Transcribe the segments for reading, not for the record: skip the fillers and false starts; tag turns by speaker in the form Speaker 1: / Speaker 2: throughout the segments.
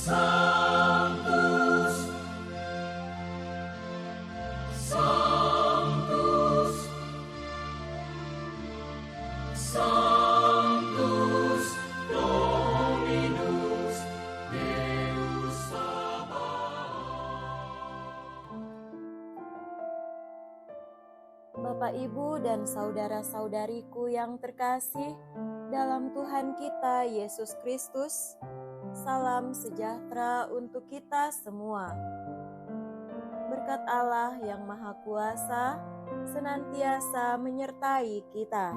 Speaker 1: Sanctus, Sanctus, Sanctus Dominus Deus Sabaoth.
Speaker 2: Bapak, Ibu, dan saudara-saudariku yang terkasih dalam Tuhan kita Yesus Kristus, salam sejahtera untuk kita semua. Berkat Allah yang Maha Kuasa senantiasa menyertai kita.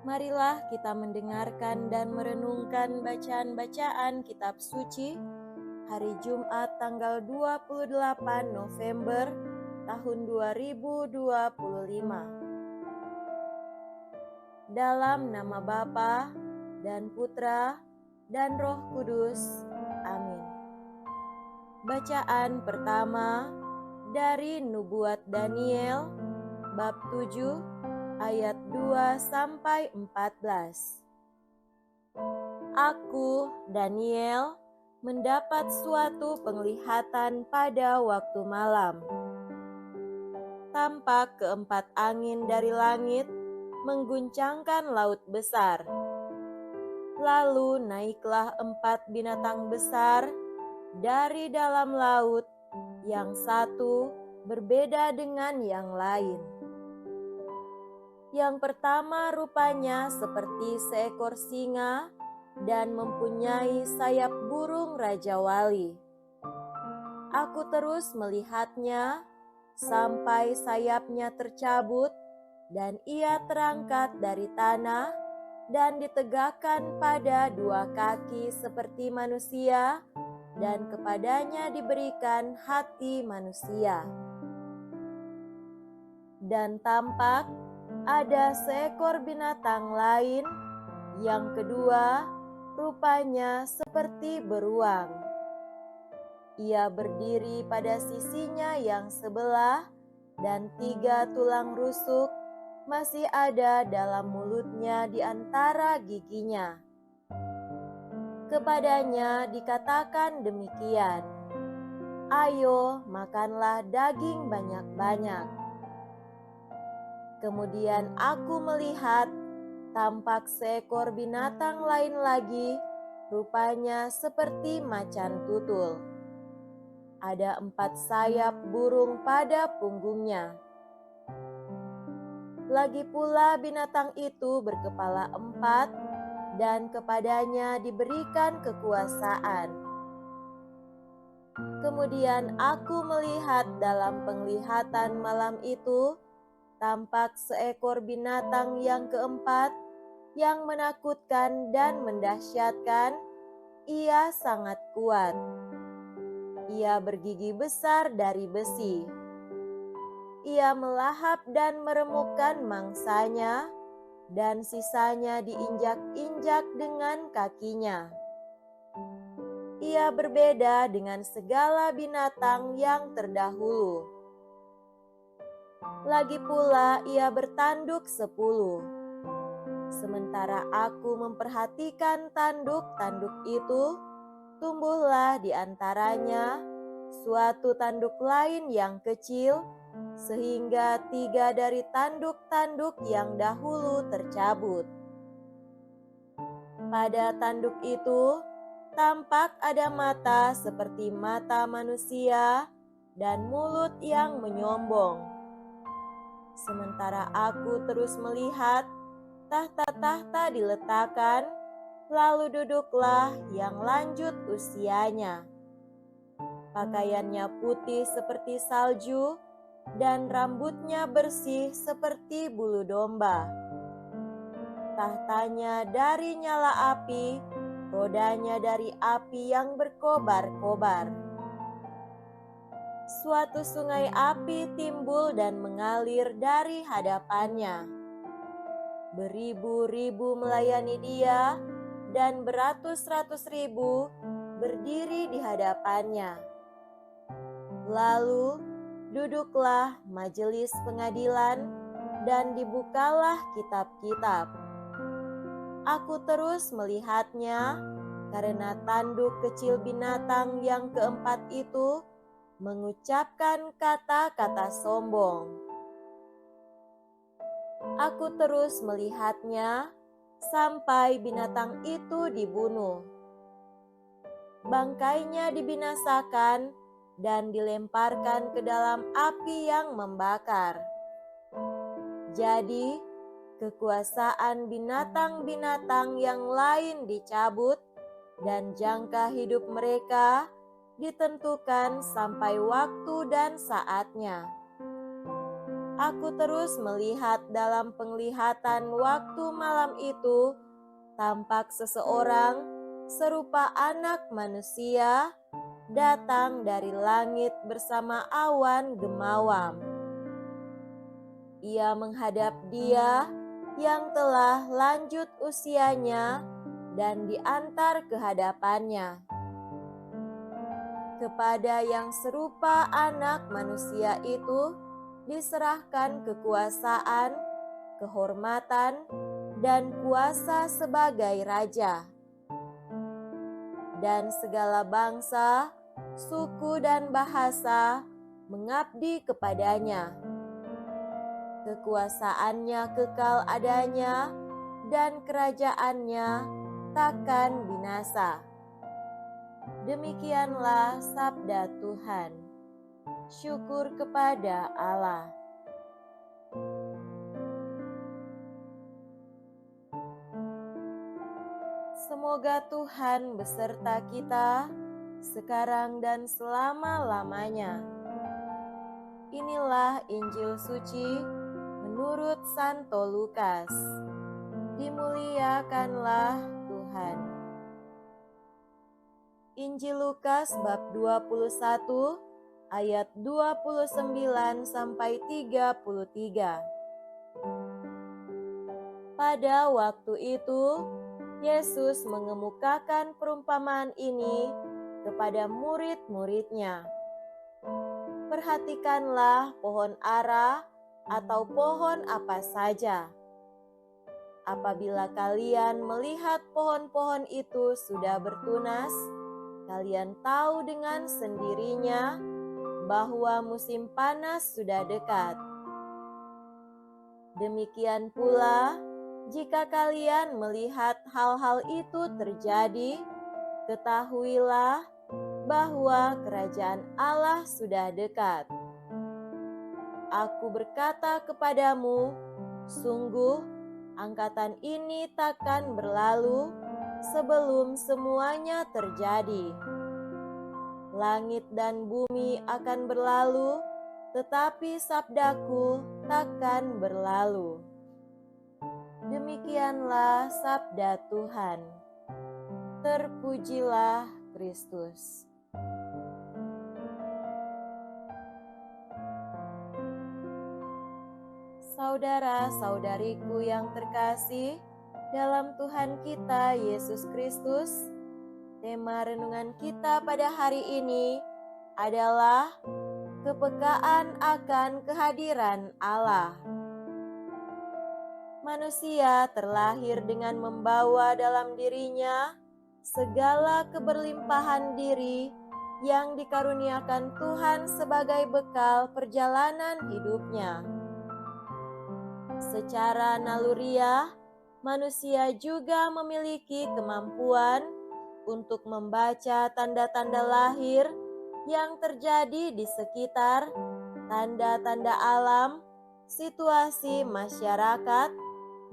Speaker 2: Marilah kita mendengarkan dan merenungkan bacaan-bacaan kitab suci hari Jumat tanggal 28 November tahun 2025. Dalam nama Bapa dan Putra dan Roh Kudus. Amin. Bacaan pertama dari Nubuat Daniel bab 7 ayat 2-14. Aku, Daniel, mendapat suatu penglihatan pada waktu malam. Tampak keempat angin dari langit mengguncangkan laut besar. Lalu naiklah 4 binatang besar dari dalam laut, yang satu berbeda dengan yang lain. Yang pertama rupanya seperti seekor singa dan mempunyai sayap burung Raja Wali. Aku terus melihatnya sampai sayapnya tercabut dan ia terangkat dari tanah dan ditegakkan pada 2 kaki seperti manusia, dan kepadanya diberikan hati manusia. Dan tampak ada seekor binatang lain, yang kedua rupanya seperti beruang. Ia berdiri pada sisinya yang sebelah, dan 3 tulang rusuk masih ada dalam mulutnya di antara giginya. Kepadanya dikatakan demikian, "Ayo, makanlah daging banyak-banyak." Kemudian aku melihat tampak seekor binatang lain lagi, rupanya seperti macan tutul. Ada 4 sayap burung pada punggungnya. Lagi pula binatang itu berkepala 4, dan kepadanya diberikan kekuasaan. Kemudian aku melihat dalam penglihatan malam itu, tampak seekor binatang yang keempat, yang menakutkan dan mendahsyatkan. Ia sangat kuat. Ia bergigi besar dari besi. Ia melahap dan meremukkan mangsanya, dan sisanya diinjak-injak dengan kakinya. Ia berbeda dengan segala binatang yang terdahulu. Lagi pula ia bertanduk 10. Sementara aku memperhatikan tanduk-tanduk itu, tumbuhlah di antaranya suatu tanduk lain yang kecil, sehingga 3 dari tanduk-tanduk yang dahulu tercabut. Pada tanduk itu tampak ada mata seperti mata manusia dan mulut yang menyombong. Sementara aku terus melihat, tahta-tahta diletakkan, lalu duduklah yang lanjut usianya. Pakaiannya putih seperti salju, dan rambutnya bersih seperti bulu domba. Tahtanya dari nyala api, rodanya dari api yang berkobar-kobar. Suatu sungai api timbul dan mengalir dari hadapannya. Beribu-ribu melayani dia, dan beratus-ratus ribu berdiri di hadapannya. Lalu duduklah majelis pengadilan, dan dibukalah kitab-kitab. Aku terus melihatnya, karena tanduk kecil binatang yang keempat itu mengucapkan kata-kata sombong. Aku terus melihatnya sampai binatang itu dibunuh. Bangkainya dibinasakan dan dilemparkan ke dalam api yang membakar. Jadi, kekuasaan binatang-binatang yang lain dicabut dan jangka hidup mereka ditentukan sampai waktu dan saatnya. Aku terus melihat dalam penglihatan waktu malam itu, tampak seseorang serupa anak manusia datang dari langit bersama awan gemawam. Ia menghadap Dia yang telah lanjut usianya dan diantar ke hadapannya. Kepada yang serupa anak manusia itu diserahkan kekuasaan, kehormatan, dan kuasa sebagai raja. Dan segala bangsa, suku, dan bahasa mengabdi kepadanya. Kekuasaannya kekal adanya, dan kerajaannya takkan binasa. Demikianlah sabda Tuhan. Syukur kepada Allah. Semoga Tuhan beserta kita sekarang dan selama-lamanya. Inilah Injil suci menurut Santo Lukas. Dimuliakanlah Tuhan. Injil Lukas bab 21 ayat 29 sampai 33. Pada waktu itu, Yesus mengemukakan perumpamaan ini kepada murid-muridnya. Perhatikanlah pohon ara atau pohon apa saja. Apabila kalian melihat pohon-pohon itu sudah bertunas, kalian tahu dengan sendirinya bahwa musim panas sudah dekat. Demikian pula, jika kalian melihat hal-hal itu terjadi, ketahuilah bahwa kerajaan Allah sudah dekat. Aku berkata kepadamu, sungguh angkatan ini takkan berlalu sebelum semuanya terjadi. Langit dan bumi akan berlalu, tetapi sabdaku takkan berlalu. Demikianlah sabda Tuhan. Terpujilah Kristus. Saudara-saudariku yang terkasih dalam Tuhan kita Yesus Kristus, tema renungan kita pada hari ini adalah kepekaan akan kehadiran Allah. Manusia terlahir dengan membawa dalam dirinya segala keberlimpahan diri yang dikaruniakan Tuhan sebagai bekal perjalanan hidupnya. Secara naluriah, manusia juga memiliki kemampuan untuk membaca tanda-tanda lahir yang terjadi di sekitar, tanda-tanda alam, situasi masyarakat,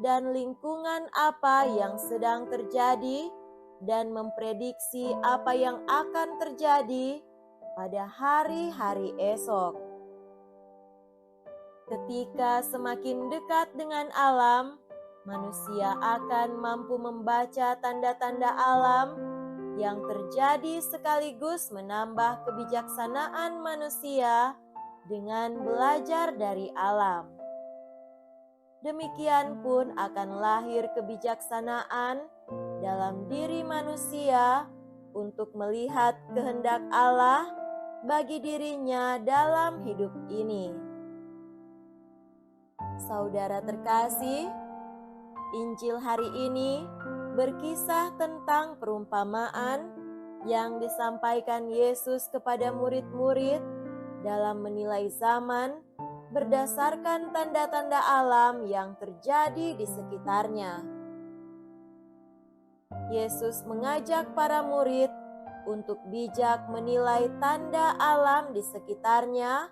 Speaker 2: dan lingkungan apa yang sedang terjadi, dan memprediksi apa yang akan terjadi pada hari-hari esok. Ketika semakin dekat dengan alam, manusia akan mampu membaca tanda-tanda alam yang terjadi sekaligus menambah kebijaksanaan manusia dengan belajar dari alam. Demikian pun akan lahir kebijaksanaan dalam diri manusia untuk melihat kehendak Allah bagi dirinya dalam hidup ini. Saudara terkasih, Injil hari ini berkisah tentang perumpamaan yang disampaikan Yesus kepada murid-murid dalam menilai zaman berdasarkan tanda-tanda alam yang terjadi di sekitarnya. Yesus mengajak para murid untuk bijak menilai tanda alam di sekitarnya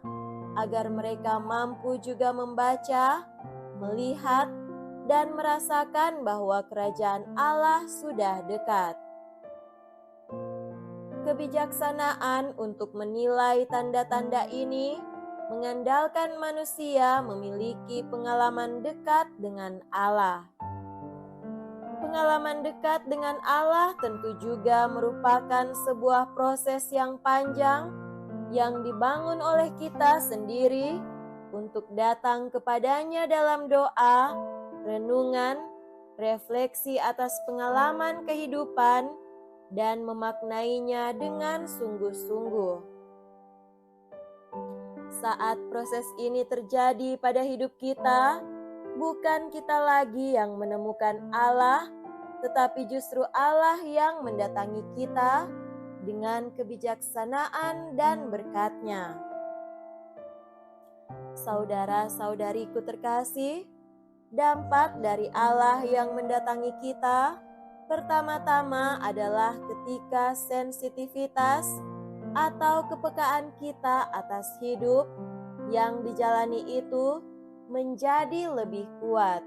Speaker 2: agar mereka mampu juga membaca, melihat, dan merasakan bahwa kerajaan Allah sudah dekat. Kebijaksanaan untuk menilai tanda-tanda ini mengandalkan manusia memiliki pengalaman dekat dengan Allah. Pengalaman dekat dengan Allah tentu juga merupakan sebuah proses yang panjang yang dibangun oleh kita sendiri untuk datang kepadanya dalam doa, renungan, refleksi atas pengalaman kehidupan, dan memaknainya dengan sungguh-sungguh. Saat proses ini terjadi pada hidup kita, bukan kita lagi yang menemukan Allah, tetapi justru Allah yang mendatangi kita dengan kebijaksanaan dan berkat-Nya. Saudara-saudariku terkasih, dampak dari Allah yang mendatangi kita pertama-tama adalah ketika sensitivitas atau kepekaan kita atas hidup yang dijalani itu menjadi lebih kuat.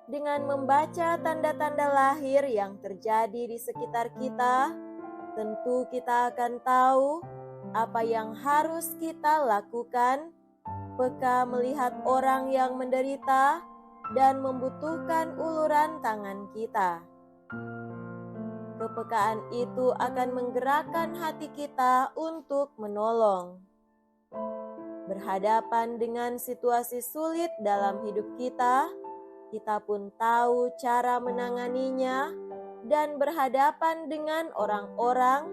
Speaker 2: Dengan membaca tanda-tanda lahir yang terjadi di sekitar kita, tentu kita akan tahu apa yang harus kita lakukan, peka melihat orang yang menderita dan membutuhkan uluran tangan kita. Kepekaan itu akan menggerakkan hati kita untuk menolong. Berhadapan dengan situasi sulit dalam hidup kita pun tahu cara menanganinya dan berhadapan dengan orang-orang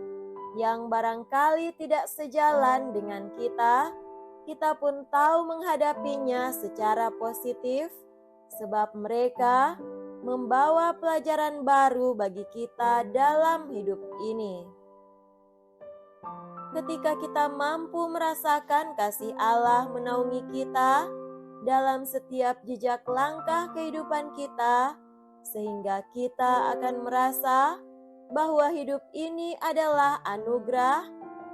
Speaker 2: yang barangkali tidak sejalan dengan kita pun tahu menghadapinya secara positif, sebab mereka membawa pelajaran baru bagi kita dalam hidup ini. Ketika kita mampu merasakan kasih Allah menaungi kita dalam setiap jejak langkah kehidupan kita, sehingga kita akan merasa bahwa hidup ini adalah anugerah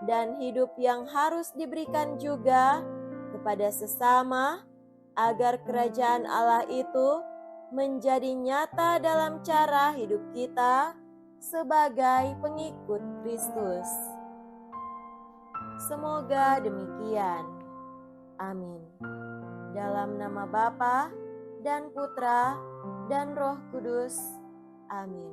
Speaker 2: dan hidup yang harus diberikan juga kepada sesama, agar kerajaan Allah itu menjadi nyata dalam cara hidup kita sebagai pengikut Kristus. Semoga demikian. Amin. Dalam nama Bapa dan Putra dan Roh Kudus. Amin.